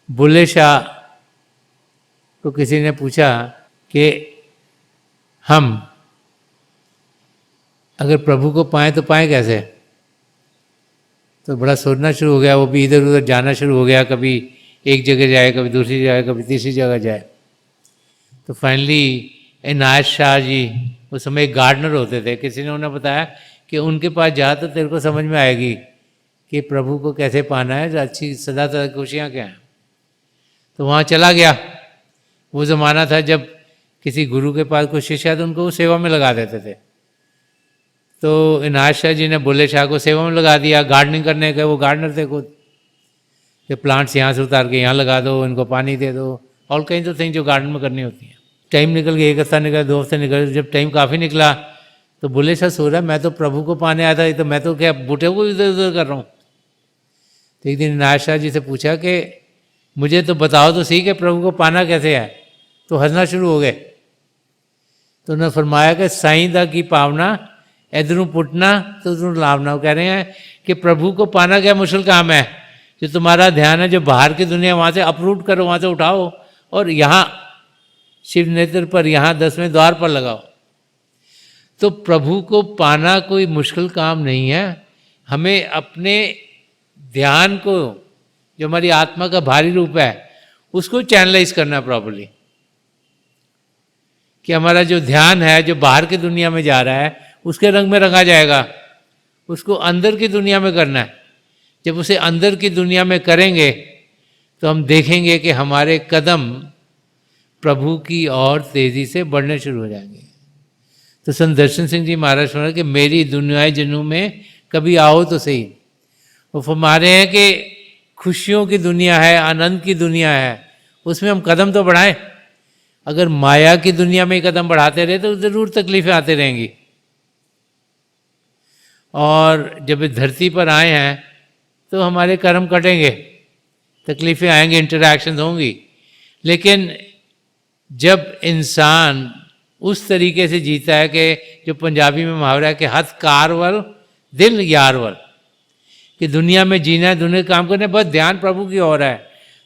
बुल्ले शाह को किसी ने पूछा कि हम अगर प्रभु को पाएं तो पाएं कैसे। तो बड़ा सोचना शुरू हो गया, वो भी इधर उधर जाना शुरू हो गया, कभी एक जगह जाए, कभी दूसरी जगह, कभी तीसरी जगह जाए। तो फाइनली इनायत शाह जी उस समय एक गार्डनर होते थे, किसी ने उन्हें बताया कि उनके पास जा तो तेरे को समझ में आएगी कि प्रभु को कैसे पाना है, जो अच्छी सदा तक खुशियाँ क्या हैं। तो वहाँ चला गया। वो ज़माना था जब किसी गुरु के पास कोई शिष्य है तो उनको वो सेवा में लगा देते थे। तो इनायत शाह जी ने बुल्ले शाह को सेवा में लगा दिया, गार्डनिंग करने के, वो गार्डनर थे खुद। ये प्लांट्स यहाँ से उतार के यहाँ लगा दो, इनको पानी दे दो, और कई तो थिंग जो गार्डन में करनी होती हैं। टाइम निकल गया, एक हफ्ता निकला, 2 हफ्ते निकल, जब टाइम काफ़ी निकला तो बुल्ले शाह सो रहा है, मैं तो प्रभु को पाने आया था, तो मैं तो क्या बूटे को इधर उधर कर रहा हूँ। तो एक दिन इनायत शाह जी से पूछा कि मुझे तो बताओ तो सही कि प्रभु को पाना कैसे है। तो हंसना शुरू हो गए। तो उन्होंने फरमाया कि साईं दा की पावना इधरों पुटना तो उधरों लावना। वो कह रहे हैं कि प्रभु को पाना क्या मुश्किल काम है, जो तुम्हारा ध्यान है जो बाहर की दुनिया वहाँ से अपरूट करो, वहाँ से उठाओ और यहाँ शिव नेत्र पर, यहाँ 10वें द्वार पर लगाओ। तो प्रभु को पाना कोई मुश्किल काम नहीं है। हमें अपने ध्यान को, जो हमारी आत्मा का भारी रूप है, उसको चैनलाइज करना प्रॉपर्ली, कि हमारा जो ध्यान है जो बाहर की दुनिया में जा रहा है उसके रंग में रंगा जाएगा, उसको अंदर की दुनिया में करना है। जब उसे अंदर की दुनिया में करेंगे तो हम देखेंगे कि हमारे कदम प्रभु की ओर तेजी से बढ़ने शुरू हो जाएंगे। तो संत दर्शन सिंह जी महाराज सुना कि मेरी दुनियाई जनू में कभी आओ तो सही। वो फरमा रहे हैं कि खुशियों की दुनिया है, आनंद की दुनिया है, उसमें हम कदम तो बढ़ाएं। अगर माया की दुनिया में कदम बढ़ाते रहे तो ज़रूर तकलीफ़ें आती रहेंगी। और जब इस धरती पर आए हैं तो हमारे कर्म कटेंगे, तकलीफ़ें आएंगी, इंटरैक्शन होंगी। लेकिन जब इंसान उस तरीके से जीता है कि जो पंजाबी में मुहावरा है कि हथ कारवल दिल यारवल, कि दुनिया में जीना है, दुनिया का काम करना है, बस ध्यान प्रभु की ओर है,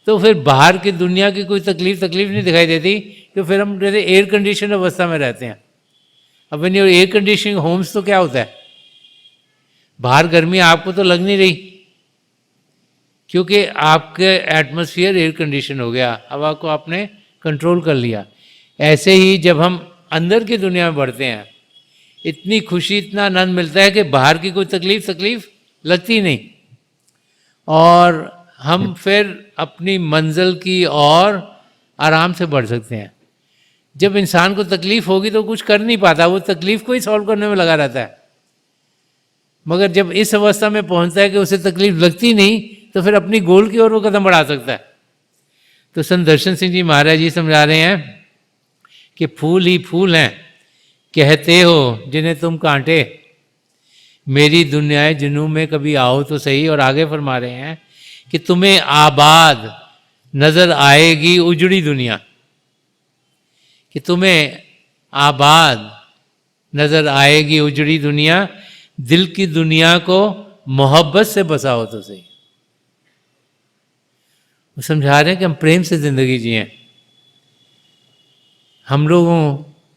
तो फिर बाहर की दुनिया की कोई तकलीफ नहीं दिखाई देती। तो फिर हम जैसे एयर कंडीशन अवस्था में रहते हैं। अब when your air conditioning homes तो क्या होता है, बाहर गर्मी आपको तो लग नहीं रही, क्योंकि आपके एटमॉस्फेयर एयर कंडीशन हो गया, हवा को आपने कंट्रोल कर लिया। ऐसे ही जब हम अंदर की दुनिया में बढ़ते हैं, इतनी खुशी, इतना आनंद मिलता है कि बाहर की कोई तकलीफ लगती नहीं, और हम फिर अपनी मंजिल की ओर आराम से बढ़ सकते हैं। जब इंसान को तकलीफ होगी तो कुछ कर नहीं पाता, वो तकलीफ को ही सॉल्व करने में लगा रहता है। मगर जब इस अवस्था में पहुंचता है कि उसे तकलीफ लगती नहीं, तो फिर अपनी गोल की ओर वो कदम बढ़ा सकता है। तो संत दर्शन सिंह जी महाराज जी समझा रहे हैं कि फूल ही फूल हैं कहते हो जिन्हें तुम कांटे, मेरी दुनियाए जुनून में कभी आओ तो सही। और आगे फरमा रहे हैं कि तुम्हें आबाद नजर आएगी उजड़ी दुनिया, कि तुम्हें आबाद नजर आएगी उजड़ी दुनिया, दिल की दुनिया को मोहब्बत से बसाओ तो सही। वो समझा रहे हैं कि हम प्रेम से जिंदगी जिए। हम लोगों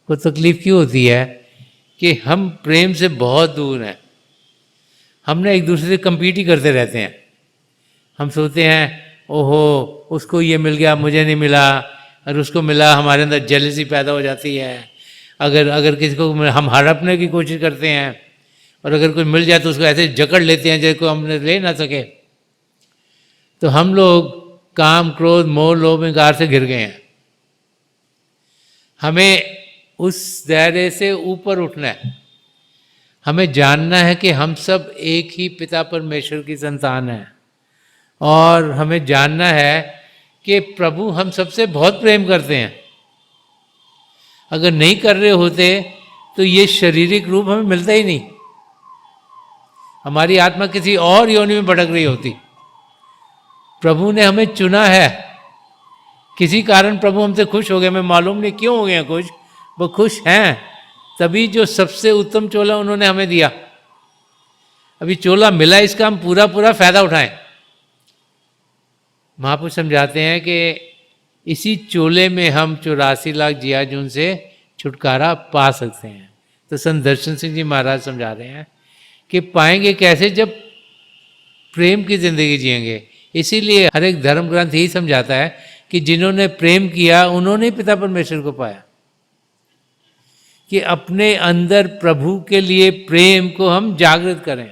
को तकलीफ क्यों होती है कि हम प्रेम से बहुत दूर हैं। हमने एक दूसरे से कंपीट ही करते रहते हैं। हम सोचते हैं ओहो उसको ये मिल गया मुझे नहीं मिला, और उसको मिला, हमारे अंदर जेलसी पैदा हो जाती है। अगर किसी को हम हड़पने की कोशिश करते हैं, और अगर कोई मिल जाए तो उसको ऐसे जकड़ लेते हैं जैसे हमने ले ना सके। तो हम लोग काम, क्रोध, मोह, लोभ, अहंकार से घिर गए हैं। हमें उस दायरे से ऊपर उठना है। हमें जानना है कि हम सब एक ही पिता परमेश्वर की संतान हैं, और हमें जानना है कि प्रभु हम सबसे बहुत प्रेम करते हैं। अगर नहीं कर रहे होते तो ये शारीरिक रूप हमें मिलता ही नहीं, हमारी आत्मा किसी और योनि में भटक रही होती। प्रभु ने हमें चुना है, किसी कारण प्रभु हमसे खुश हो गए, हमें मालूम नहीं क्यों हो गए हैं खुश, वो खुश हैं तभी जो सबसे उत्तम चोला उन्होंने हमें दिया। अभी चोला मिला, इसका हम पूरा फायदा उठाएं। महापुरुष समझाते हैं कि इसी चोले में हम 84 लाख जियाजून से छुटकारा पा सकते हैं। तो संत दर्शन सिंह जी महाराज समझा रहे हैं कि पाएंगे कैसे, जब प्रेम की जिंदगी जिएंगे। इसीलिए हर एक धर्म ग्रंथ यही समझाता है कि जिन्होंने प्रेम किया उन्होंने पिता परमेश्वर को पाया। कि अपने अंदर प्रभु के लिए प्रेम को हम जागृत करें।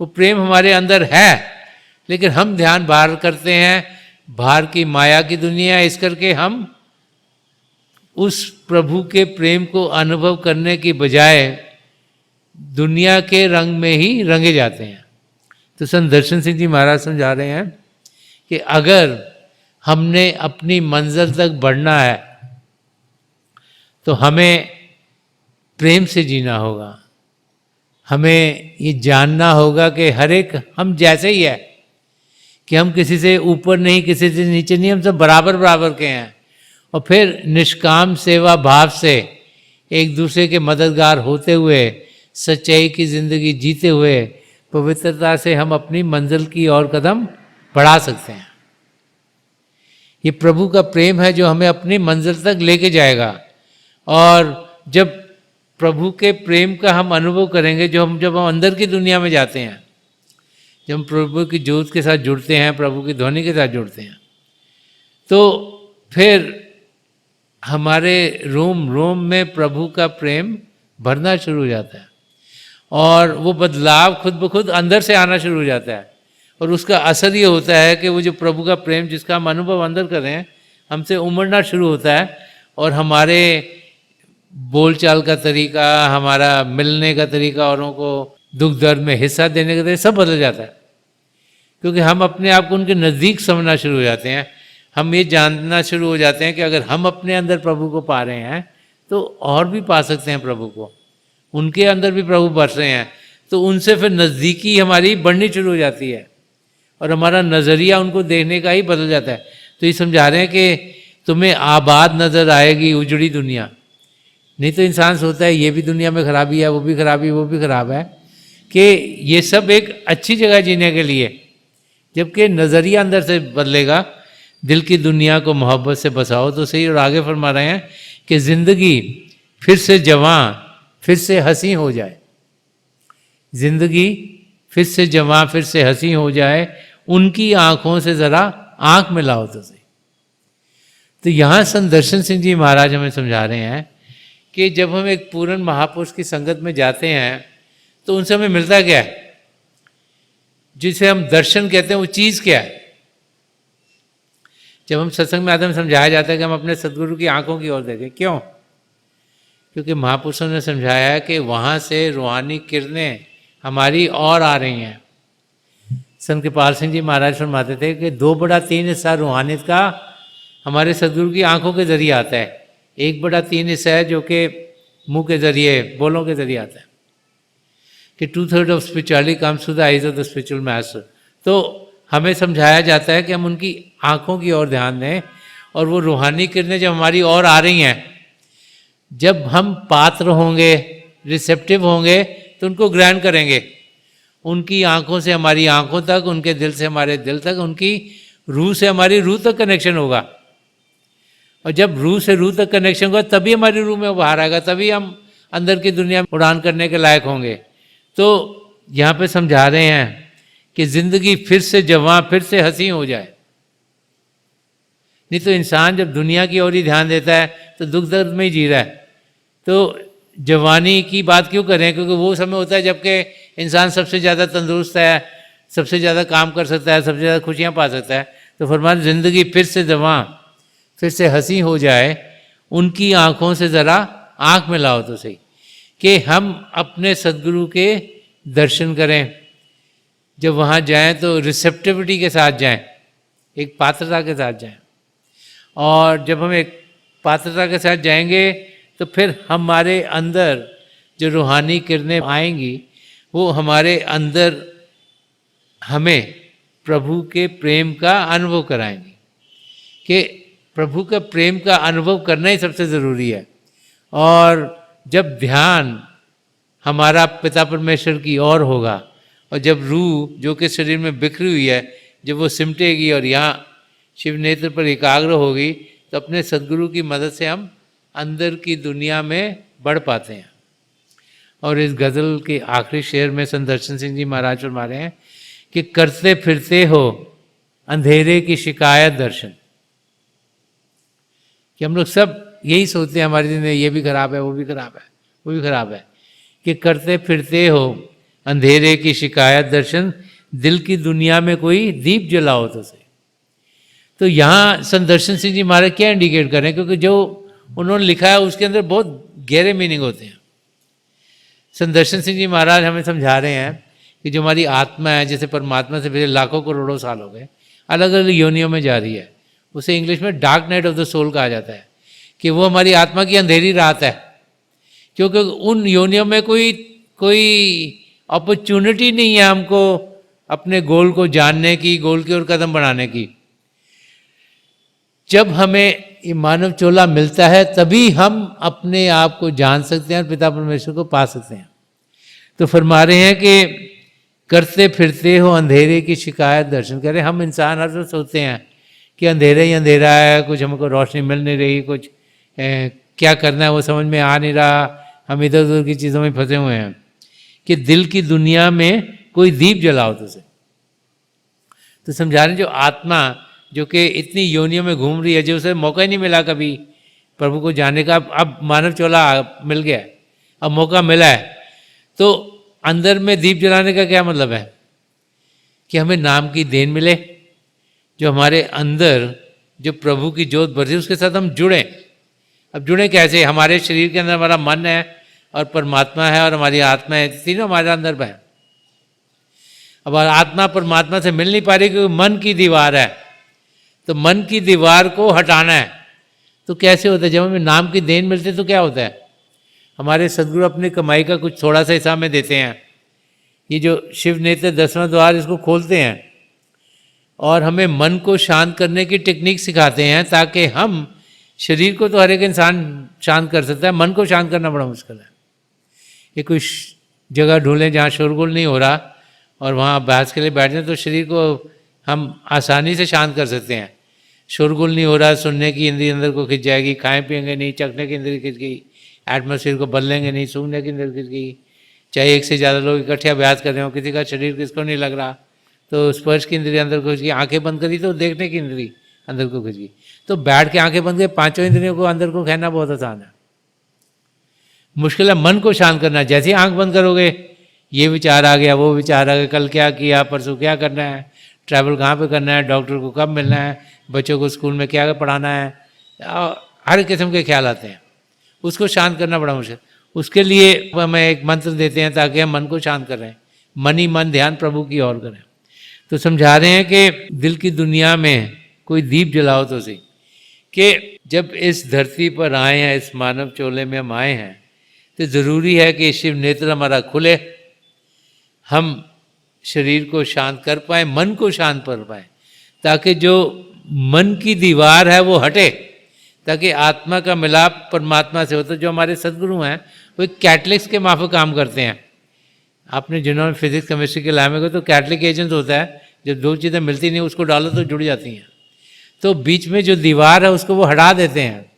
वो प्रेम हमारे अंदर है, लेकिन हम ध्यान बाहर करते हैं, बाहर की माया की दुनिया, इस करके हम उस प्रभु के प्रेम को अनुभव करने की बजाय दुनिया के रंग में ही रंगे जाते हैं। तो संत दर्शन सिंह जी महाराज समझा रहे हैं कि अगर हमने अपनी मंजिल तक बढ़ना है तो हमें प्रेम से जीना होगा। हमें ये जानना होगा कि हर एक हम जैसे ही है, कि हम किसी से ऊपर नहीं, किसी से नीचे नहीं, हम सब बराबर बराबर के हैं। और फिर निष्काम सेवा भाव से एक दूसरे के मददगार होते हुए, सच्चाई की ज़िंदगी जीते हुए, पवित्रता से हम अपनी मंजिल की ओर कदम बढ़ा सकते हैं। ये प्रभु का प्रेम है जो हमें अपनी मंजिल तक लेके जाएगा। और जब प्रभु के प्रेम का हम अनुभव करेंगे, जब हम अंदर की दुनिया में जाते हैं, जब हम प्रभु की ज्योत के साथ जुड़ते हैं, प्रभु की ध्वनि के साथ जुड़ते हैं, तो फिर हमारे रोम रोम में प्रभु का प्रेम भरना शुरू हो जाता है। और वो बदलाव खुद ब खुद अंदर से आना शुरू हो जाता है। और उसका असर ये होता है कि वो जो प्रभु का प्रेम जिसका हम अनुभव अंदर कर रहे हैं, हमसे उमड़ना शुरू होता है। और हमारे बोलचाल का तरीका, हमारा मिलने का तरीका, औरों को दुख दर्द में हिस्सा देने का तरीका सब बदल जाता है। क्योंकि हम अपने आप को उनके नज़दीक समझना शुरू हो जाते हैं। हम ये जानना शुरू हो जाते हैं कि अगर हम अपने अंदर प्रभु को पा रहे हैं तो और भी पा सकते हैं प्रभु को। उनके अंदर भी प्रभु बस रहे हैं, तो उनसे फिर नज़दीकी हमारी बढ़नी शुरू हो जाती है और हमारा नज़रिया उनको देखने का ही बदल जाता है। तो ये समझा रहे हैं कि तुम्हें आबाद नज़र आएगी उजड़ी दुनिया। नहीं तो इंसान सोचता है ये भी दुनिया में खराबी है, वो भी खराबी, वो भी खराब है, कि ये सब एक अच्छी जगह जीने के लिए। जबकि नज़रिया अंदर से बदलेगा, दिल की दुनिया को मोहब्बत से बसाओ तो सही। और आगे फरमा रहे हैं कि ज़िंदगी फिर से जवां, फिर से हंसी हो जाए। ज़िंदगी फिर से जवां, फिर से हंसी हो जाए, उनकी आँखों से ज़रा आँख मिलाओ तो सही। तो यहाँ संत दर्शन सिंह जी महाराज हमें समझा रहे हैं कि जब हम एक पूर्ण महापुरुष की संगत में जाते हैं तो उनसे हमें मिलता क्या है, जिसे हम दर्शन कहते हैं, वो चीज़ क्या है। जब हम सत्संग में आते हैं समझाया जाता है कि हम अपने सदगुरु की आंखों की ओर देखें। क्यों? क्योंकि महापुरुषों ने समझाया है कि वहाँ से रूहानी किरणें हमारी और आ रही हैं। संत कृपाल सिंह जी महाराज फरमाते थे कि 2/3 हिस्सा रूहानियत का हमारे सदगुरु की आंखों के जरिए आता है, 1/3 हिस्सा है जो कि मुंह के जरिए, बोलों के जरिए आता है। कि 2/3 of spirituality comes to the eyes of the spiritual master. तो हमें समझाया जाता है कि हम उनकी आंखों की ओर ध्यान दें, और वो रूहानी किरणें जब हमारी ओर आ रही हैं, जब हम पात्र होंगे, रिसेप्टिव होंगे, तो उनको ग्रहण करेंगे। उनकी आंखों से हमारी आंखों तक, उनके दिल से हमारे दिल तक, उनकी रूह से हमारी रूह तक कनेक्शन होगा। और जब रूह से रूह तक कनेक्शन होगा तभी हमारी रूह में बाहर आएगा, तभी हम अंदर की दुनिया में उड़ान करने के लायक होंगे। तो यहाँ पे समझा रहे हैं कि ज़िंदगी फिर से जवां, फिर से हंसी हो जाए। नहीं तो इंसान जब दुनिया की ओर ही ध्यान देता है तो दुख दर्द में ही जी रहा है। तो जवानी की बात क्यों करें? क्योंकि वो समय होता है जबकि इंसान सबसे ज़्यादा तंदुरुस्त है, सबसे ज़्यादा काम कर सकता है, सबसे ज़्यादा खुशियाँ पा सकता है। तो फरमान ज़िंदगी फिर से जवां, फिर से हंसी हो जाए, उनकी आँखों से ज़रा आँख मिलाओ तो सही। कि हम अपने सद्गुरु के दर्शन करें। जब वहाँ जाएं तो रिसेप्टिविटी के साथ जाएं, एक पात्रता के साथ जाएं। और जब हम एक पात्रता के साथ जाएंगे तो फिर हमारे अंदर जो रूहानी किरणें आएंगी वो हमारे अंदर हमें प्रभु के प्रेम का अनुभव कराएंगी। कि प्रभु का प्रेम का अनुभव करना ही सबसे ज़रूरी है। और जब ध्यान हमारा पिता परमेश्वर की ओर होगा, और जब रूह जो कि शरीर में बिखरी हुई है जब वो सिमटेगी और यहाँ शिव नेत्र पर एकाग्र होगी तो अपने सद्गुरु की मदद से हम अंदर की दुनिया में बढ़ पाते हैं। और इस गज़ल के आखिरी शेर में संत दर्शन सिंह जी महाराज फरमा रहे हैं कि करते फिरते हो अंधेरे की शिकायत दर्शन। कि हम लोग सब यही सोचते हैं हमारी जिंदगी ये भी खराब है, वो भी खराब है, वो भी खराब है, कि करते फिरते हो अंधेरे की शिकायत दर्शन, दिल की दुनिया में कोई दीप जलाओ तो सही। तो यहाँ संत दर्शन सिंह जी महाराज क्या इंडिकेट कर रहे हैं, क्योंकि जो उन्होंने लिखा है उसके अंदर बहुत गहरे मीनिंग होते हैं। संत दर्शन सिंह जी महाराज हमें समझा रहे हैं कि जो हमारी आत्मा है, जैसे परमात्मा से पहले लाखों करोड़ों साल हो गए, अलग अलग योनियों में जा रही है। उसे इंग्लिश में dark night of the soul कहा जाता है, कि वो हमारी आत्मा की अंधेरी रात है, क्योंकि उन योनियों में कोई अपॉर्चुनिटी नहीं है हमको अपने गोल को जानने की, गोल की ओर कदम बढ़ाने की। जब हमें ये मानव चोला मिलता है तभी हम अपने आप को जान सकते हैं और पिता परमेश्वर को पा सकते हैं। तो फरमा रहे हैं कि करते फिरते हो अंधेरे की शिकायत दर्शन। कह रहे हम इंसान हर रोज सोचते हैं कि अंधेरा ही अंधेरा है, कुछ हमको रोशनी मिल नहीं रही, कुछ क्या करना है वो समझ में आ नहीं रहा, हम इधर उधर की चीज़ों में फंसे हुए हैं। कि दिल की दुनिया में कोई दीप जलाओ तो समझा रहे जो आत्मा जो कि इतनी योनियों में घूम रही है, जो उसे मौका ही नहीं मिला कभी प्रभु को जानने का, अब मानव चोला मिल गया, अब मौका मिला है, तो अंदर में दीप जलाने का क्या मतलब है कि हमें नाम की देन मिले, जो हमारे अंदर जो प्रभु की जोत बरसी उसके साथ हम जुड़ें। अब जुड़ें कैसे? हमारे शरीर के अंदर हमारा मन है और परमात्मा है और हमारी आत्मा है, तीनों हमारे अंदर है। अब आत्मा परमात्मा से मिल नहीं पा रही क्योंकि मन की दीवार है, तो मन की दीवार को हटाना है। तो कैसे होता है? जब हमें नाम की देन मिलती है तो क्या होता है, हमारे सदगुरु अपनी कमाई का कुछ थोड़ा सा हिस्सा हमें देते हैं। ये जो शिव नेत्र 10वां द्वार इसको खोलते हैं और हमें मन को शांत करने की टेक्निक सिखाते हैं, ताकि हम, शरीर को तो हर एक इंसान शांत कर सकता है, मन को शांत करना बड़ा मुश्किल है। ये कोई जगह ढूंढें जहाँ शोरगुल नहीं हो रहा और वहाँ अभ्यास के लिए बैठ जाए तो शरीर को हम आसानी से शांत कर सकते हैं। शोरगुल नहीं हो रहा, सुनने की इंद्री अंदर को खिंच जाएगी, खाएं पिएंगे नहीं, चखने की इंद्री खिंच गई, एटमोसफियर को बदलेंगे नहीं, सूंघने की इंद्री खिंच गई। चाहे एक से ज़्यादा लोग इकट्ठे अभ्यास कर रहे हो, किसी का शरीर किसको नहीं लग रहा, तो स्पर्श की इंद्री अंदर को खिंच गई, आँखें बंद करी तो देखने की इंद्री अंदर को खिंच गई। तो बैठ के आंखें बंद के पांचों इंद्रियों को अंदर को कहना बहुत आसान है। मुश्किल है मन को शांत करना। जैसे ही आंख बंद करोगे ये विचार आ गया, वो विचार आ गया, कल क्या किया, परसों क्या करना है, ट्रैवल कहाँ पे करना है, डॉक्टर को कब मिलना है, बच्चों को स्कूल में क्या पढ़ाना है, हर किस्म के ख्याल आते हैं। उसको शांत करना बड़ा मुश्किल। उसके लिए हमें एक मंत्र देते हैं ताकि हम मन को शांत करें, मन ही मन ध्यान प्रभु की ओर करें। तो समझा रहे हैं कि दिल की दुनिया में कोई दीप जलाओ तो सही, कि जब इस धरती पर आए हैं, इस मानव चोले में हम आए हैं, तो ज़रूरी है कि शिव नेत्र हमारा खुले, हम शरीर को शांत कर पाएँ, मन को शांत कर पाएँ, ताकि जो मन की दीवार है वो हटे, ताकि आत्मा का मिलाप परमात्मा से हो। तो जो हमारे सदगुरु हैं वो कैटलिक्स के माफक काम करते हैं। आपने जिन्होंने फिजिक्स केमिस्ट्री के लाए को, तो कैटलिक एजेंट होता है, जब दो चीज़ें मिलती नहीं उसको डालो तो जुड़ जाती हैं। तो बीच में जो दीवार है उसको वो हटा देते हैं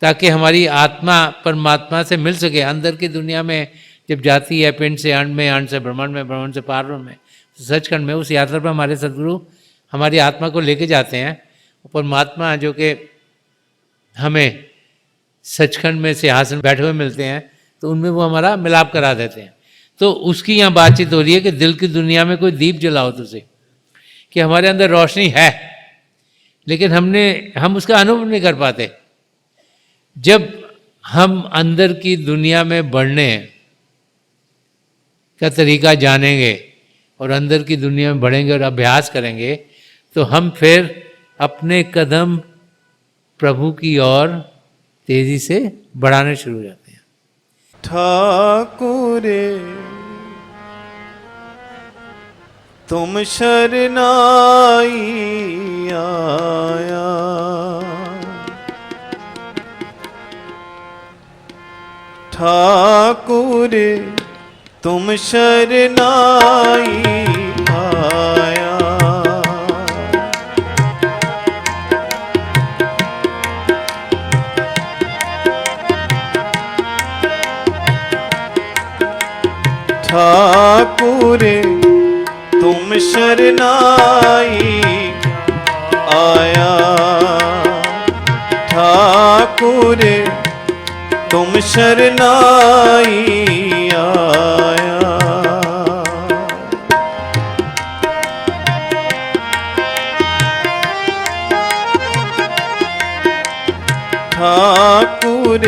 ताकि हमारी आत्मा परमात्मा से मिल सके। अंदर की दुनिया में जब जाती है, पिंड से अंड में, अंड से ब्रह्मांड में, ब्रह्मांड से पारब्रह्म में, तो सचखंड में, उस यात्रा पर हमारे सदगुरु हमारी आत्मा को लेके जाते हैं। परमात्मा जो कि हमें सचखंड में सिंहासन बैठे हुए मिलते हैं, तो उनमें वो हमारा मिलाप करा देते हैं। तो उसकी यहाँ बातचीत हो रही है कि दिल की दुनिया में कोई दीप जलाओ तुझे, कि हमारे अंदर रोशनी है लेकिन हम उसका अनुभव नहीं कर पाते। जब हम अंदर की दुनिया में बढ़ने का तरीका जानेंगे और अंदर की दुनिया में बढ़ेंगे और अभ्यास करेंगे, तो हम फिर अपने कदम प्रभु की ओर तेजी से बढ़ाने शुरू हो जाते हैं। ठाकुरे तुम शरनाई आया, ठाकुरे तुम शरनाई आया, ठाकुर तुम शरनाई आया, ठाकुर तुम शरनाई आया। ठाकुर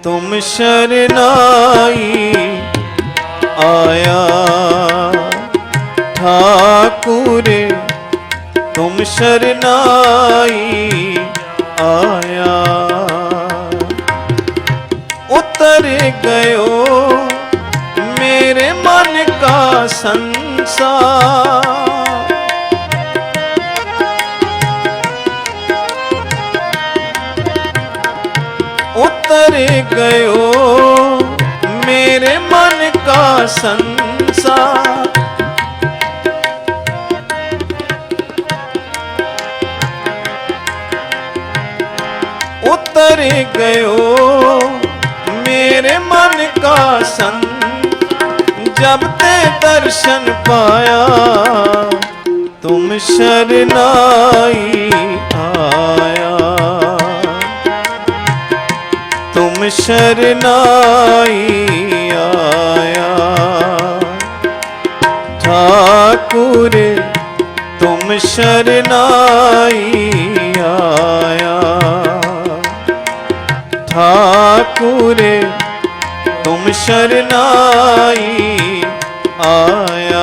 तुम शरनाई आया, ठाकुर तुम शरनाई आया। उतर गयो मेरे मन का संसार, उतर गयो मेरे मन का संसार। उतर गयो मेरे मन का जब ते दर्शन पाया तुम शरनाई आया, तुम शरनाई आया। ठाकुर तुम शरनाई आया, ठाकुर तुम शरनाई आया।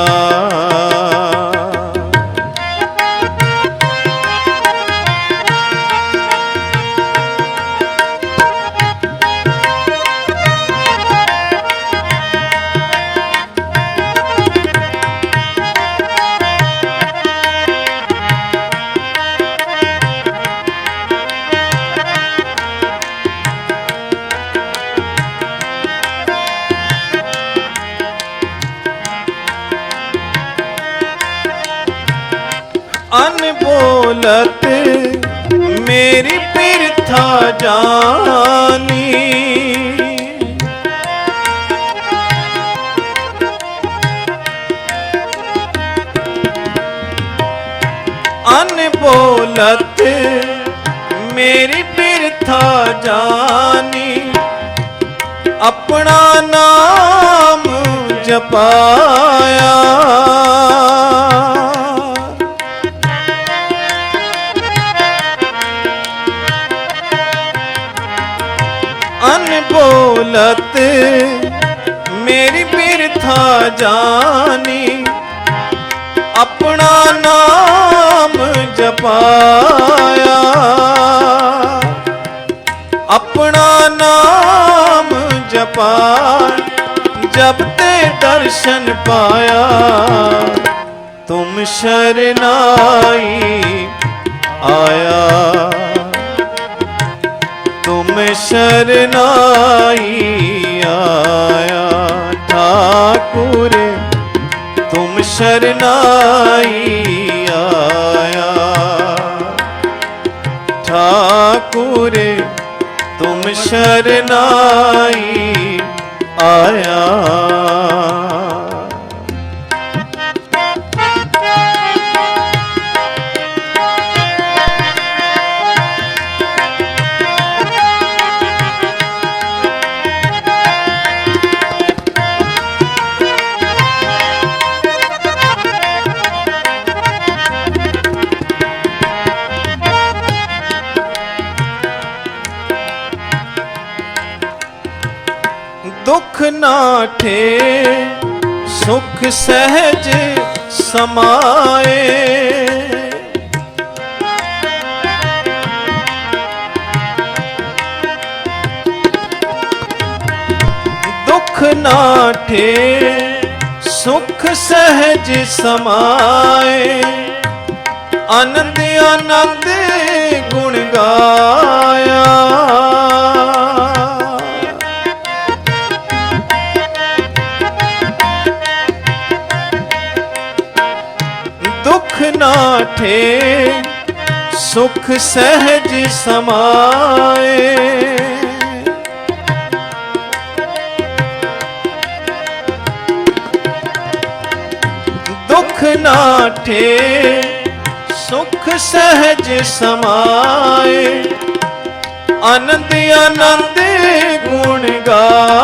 अनबोलत मेरी बिरथा जानी, अनबोलत मेरी बिरथा जानी। अपना नाम जपाया, अनबोलत मेरी बिरथा जानी। अपना नाम जपाया, अपना नाम जपा। जब ते दर्शन पाया तुम शरनाई आया, तुम शरनाई आया। ठाकुर तुम शरनाई आया, ठाकुर तुम शरनाई आया। दुख नाठे सुख सहज समाए, दुख नाठे सुख सहज समाए। आनंद आनंद गुण गाया, दुख नाठे सुख सहज समाए। नाठे सुख सहज समाए आनंद आनंद गुण गाए